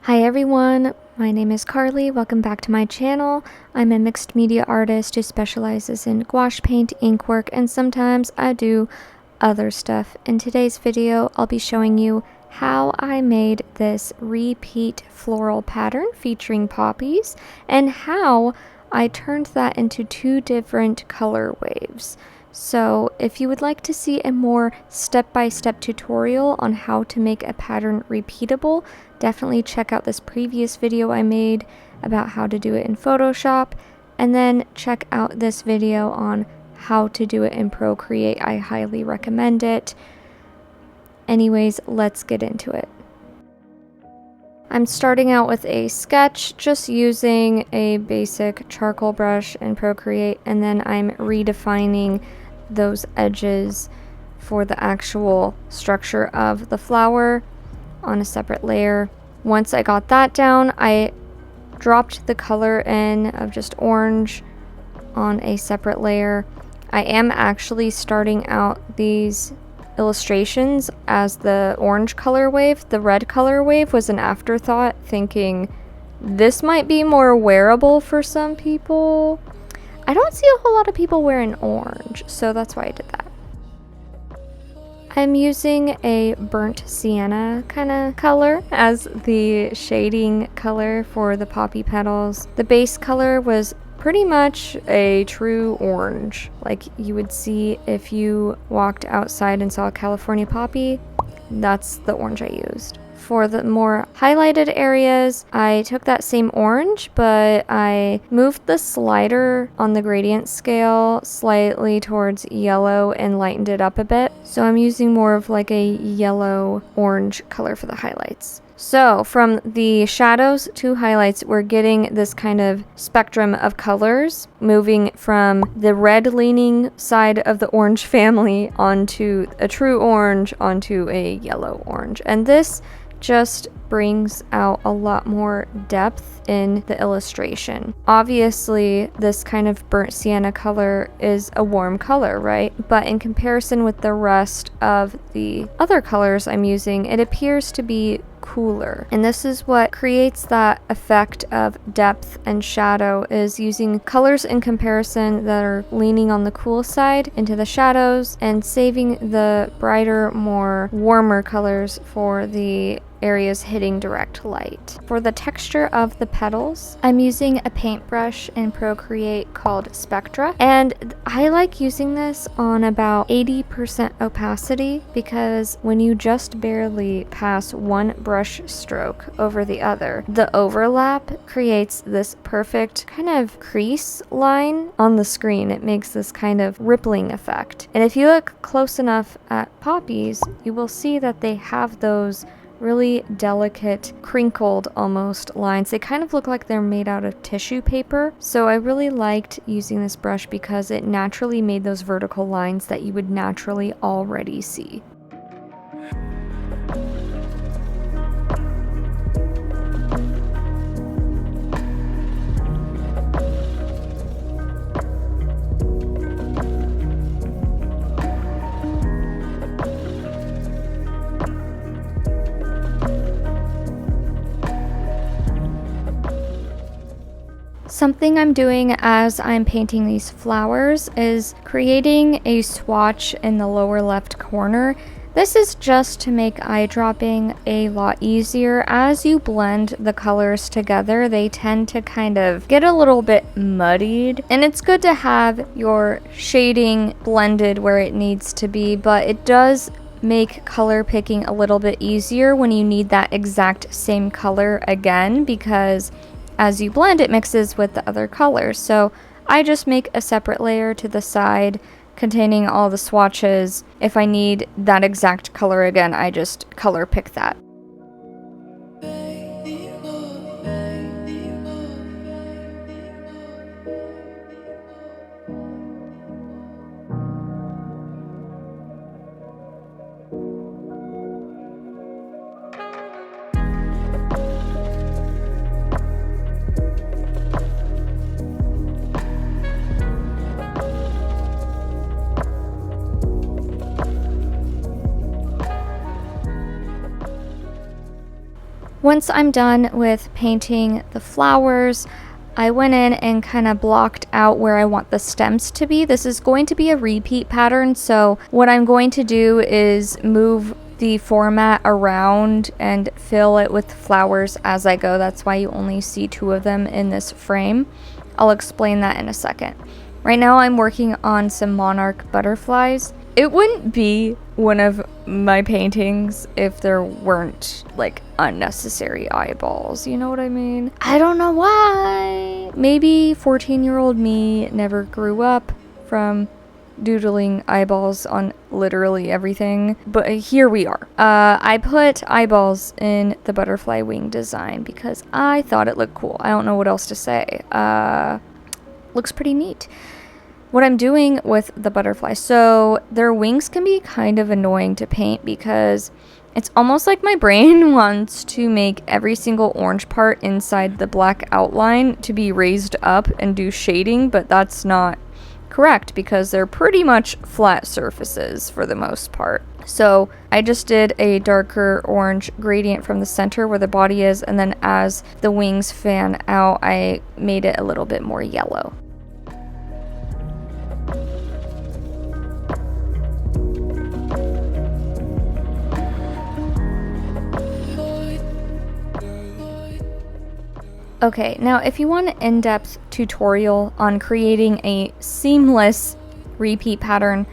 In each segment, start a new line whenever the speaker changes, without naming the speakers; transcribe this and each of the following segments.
Hi everyone, my name is Carly. Welcome back to my channel. I'm a mixed media artist who specializes in gouache paint, ink work, and sometimes I do other stuff. In today's video, I'll be showing you how I made this repeat floral pattern featuring poppies and how I turned that into two different color waves. So if you would like to see a more step-by-step tutorial on how to make a pattern repeatable, definitely check out this previous video I made about how to do it in Photoshop, and then check out this video on how to do it in Procreate. I highly recommend it. Anyways, let's get into it. I'm starting out with a sketch, just using a basic charcoal brush in Procreate, and then I'm redefining those edges for the actual structure of the flower on a separate layer. Once I got that down, I dropped the color in of just orange on a separate layer. I am actually starting out these illustrations as the orange color wave. The red color wave was an afterthought, thinking this might be more wearable for some people. I don't see a whole lot of people wearing orange, so that's why I did that. I'm using a burnt sienna kind of color as the shading color for the poppy petals. The base color was pretty much a true orange, like you would see if you walked outside and saw a California poppy. That's the orange I used. For the more highlighted areas, I took that same orange, but I moved the slider on the gradient scale slightly towards yellow and lightened it up a bit. So I'm using more of like a yellow-orange color for the highlights. So from the shadows to highlights, we're getting this kind of spectrum of colors, moving from the red leaning side of the orange family onto a true orange, onto a yellow orange. And this just brings out a lot more depth in the illustration. Obviously, this kind of burnt sienna color is a warm color, right? But in comparison with the rest of the other colors I'm using, it appears to be cooler. And this is what creates that effect of depth and shadow, is using colors in comparison that are leaning on the cool side into the shadows and saving the brighter, more warmer colors for the areas hitting direct light. For the texture of the petals, I'm using a paintbrush in Procreate called Spectra, and I like using this on about 80% opacity, because when you just barely pass one brush stroke over the other, the overlap creates this perfect kind of crease line on the screen. It makes this kind of rippling effect. And if you look close enough at poppies, you will see that they have those really delicate, crinkled almost lines. They kind of look like they're made out of tissue paper. So I really liked using this brush because it naturally made those vertical lines that you would naturally already see. Something I'm doing as I'm painting these flowers is creating a swatch in the lower left corner. This is just to make eye dropping a lot easier. As you blend the colors together, they tend to kind of get a little bit muddied, and it's good to have your shading blended where it needs to be, but it does make color picking a little bit easier when you need that exact same color again, because as you blend, it mixes with the other colors. So I just make a separate layer to the side containing all the swatches. If I need that exact color again, I just color pick that. Once I'm done with painting the flowers, I went in and kind of blocked out where I want the stems to be. This is going to be a repeat pattern, so what I'm going to do is move the format around and fill it with flowers as I go. That's why you only see 2 of them in this frame. I'll explain that in a second. Right now I'm working on some monarch butterflies. It wouldn't be one of my paintings if there weren't like unnecessary eyeballs, you know what I mean? I don't know why. Maybe 14-year-old me never grew up from doodling eyeballs on literally everything, but here we are. I put eyeballs in the butterfly wing design because I thought it looked cool. I don't know what else to say. Looks pretty neat. What I'm doing with the butterfly, so their wings can be kind of annoying to paint because it's almost like my brain wants to make every single orange part inside the black outline to be raised up and do shading, but that's not correct because they're pretty much flat surfaces for the most part. So I just did a darker orange gradient from the center where the body is, and then as the wings fan out, I made it a little bit more yellow. Okay, now if you want an in-depth tutorial on creating a seamless repeat pattern,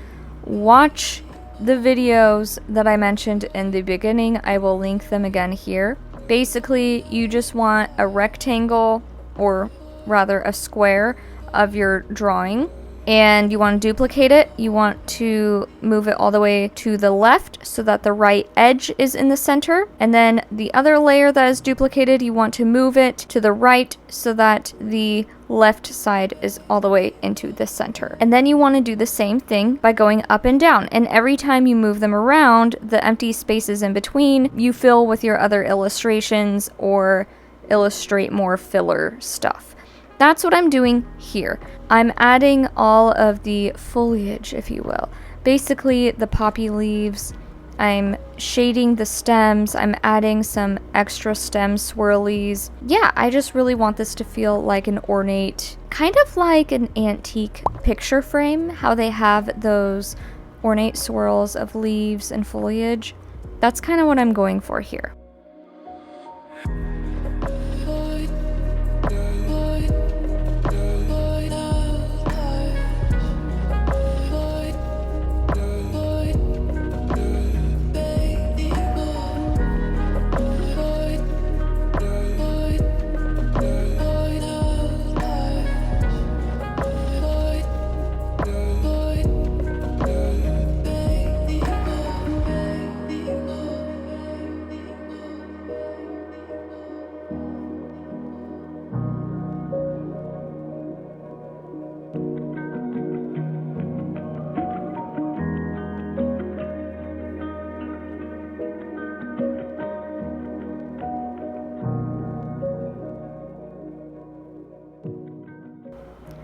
watch the videos that I mentioned in the beginning. I will link them again here. Basically, you just want a rectangle, or rather a square, of your drawing, and you want to duplicate it. You want to move it all the way to the left so that the right edge is in the center, and then the other layer that is duplicated, you want to move it to the right so that the left side is all the way into the center. And then you want to do the same thing by going up and down, and every time you move them around, the empty spaces in between you fill with your other illustrations or illustrate more filler stuff. That's what I'm doing here. I'm adding all of the foliage, if you will. Basically, the poppy leaves. I'm shading the stems. I'm adding some extra stem swirlies. Yeah, I just really want this to feel like an ornate, kind of like an antique picture frame, how they have those ornate swirls of leaves and foliage. That's kind of what I'm going for here.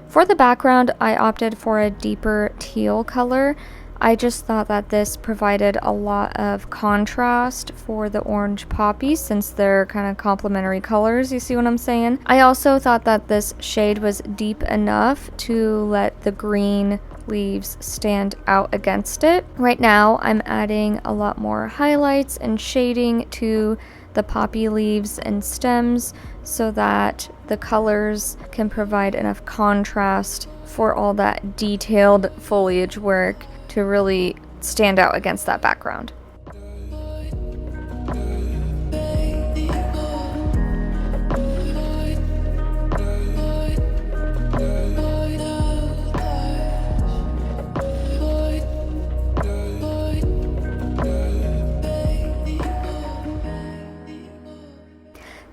For the background, I opted for a deeper teal color. I just thought that this provided a lot of contrast for the orange poppies since they're kind of complementary colors, you see what I'm saying? I also thought that this shade was deep enough to let the green leaves stand out against it. Right now, I'm adding a lot more highlights and shading to the poppy leaves and stems so that the colors can provide enough contrast for all that detailed foliage work to really stand out against that background.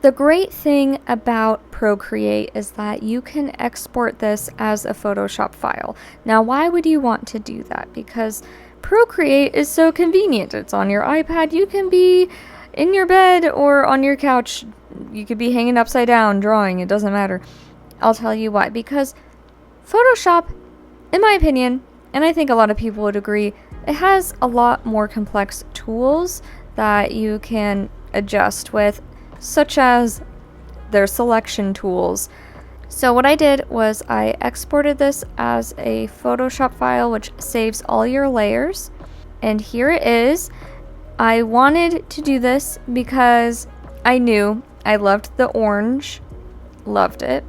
The great thing about Procreate is that you can export this as a Photoshop file. Now, why would you want to do that? Because Procreate is so convenient. It's on your iPad. You can be in your bed or on your couch. You could be hanging upside down drawing. It doesn't matter. I'll tell you why. Because Photoshop, in my opinion, and I think a lot of people would agree, it has a lot more complex tools that you can adjust with. such as their selection tools. So what I did was I exported this as a Photoshop file, which saves all your layers. And here it is. I wanted to do this because I knew I loved the orange, loved it,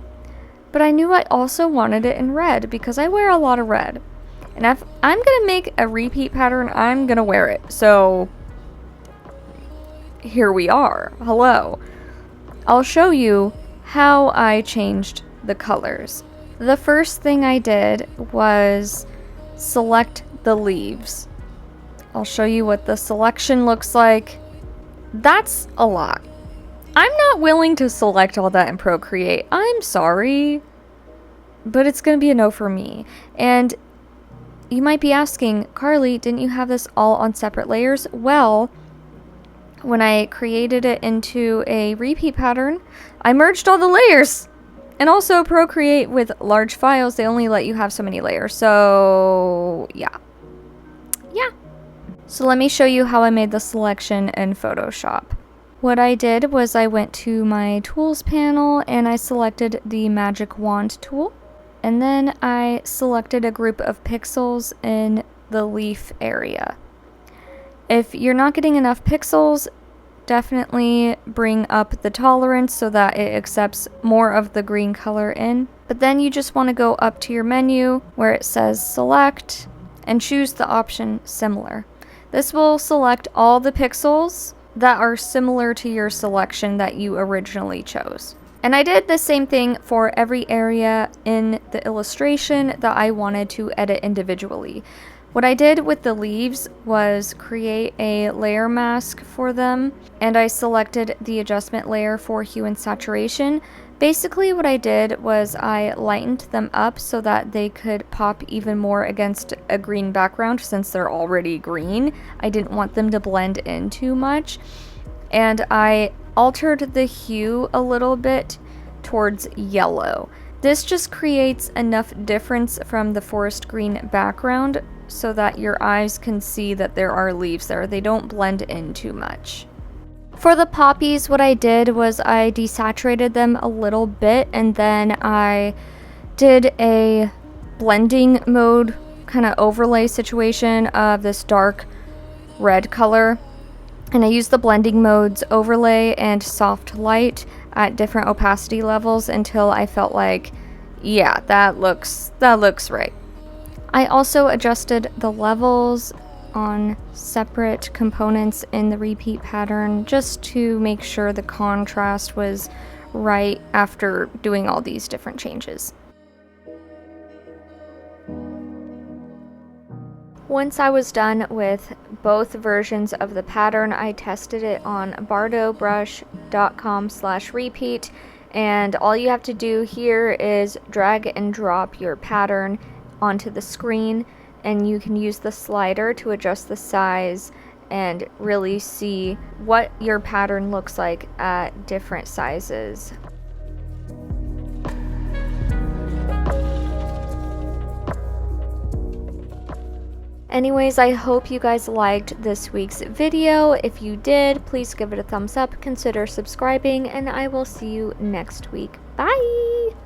but I knew I also wanted it in red because I wear a lot of red. And if I'm gonna make a repeat pattern, I'm gonna wear it. So here we are. Hello. I'll show you how I changed the colors. The first thing I did was select the leaves. I'll show you what the selection looks like. That's a lot. I'm not willing to select all that in Procreate. I'm sorry, but it's gonna be a no for me. And you might be asking, Carly, didn't you have this all on separate layers? Well, when I created it into a repeat pattern, I merged all the layers. And also Procreate with large files, they only let you have so many layers. So yeah. So let me show you how I made the selection in Photoshop. What I did was I went to my tools panel and I selected the magic wand tool. And then I selected a group of pixels in the leaf area. If you're not getting enough pixels, definitely bring up the tolerance so that it accepts more of the green color in. But then you just want to go up to your menu where it says select and choose the option similar. This will select all the pixels that are similar to your selection that you originally chose. And I did the same thing for every area in the illustration that I wanted to edit individually. What I did with the leaves was create a layer mask for them, and I selected the adjustment layer for hue and saturation. Basically what I did was I lightened them up so that they could pop even more against a green background since they're already green. I didn't want them to blend in too much. And I altered the hue a little bit towards yellow. This just creates enough difference from the forest green background so that your eyes can see that there are leaves there. They don't blend in too much. For the poppies, what I did was I desaturated them a little bit and then I did a blending mode kind of overlay situation of this dark red color. And I used the blending modes overlay and soft light at different opacity levels until I felt like, yeah, that looks right. I also adjusted the levels on separate components in the repeat pattern just to make sure the contrast was right after doing all these different changes. Once I was done with both versions of the pattern, I tested it on bardobrush.com/repeat, and all you have to do here is drag and drop your pattern onto the screen, and you can use the slider to adjust the size and really see what your pattern looks like at different sizes. Anyways, I hope you guys liked this week's video. If you did, please give it a thumbs up, consider subscribing, and I will see you next week. Bye!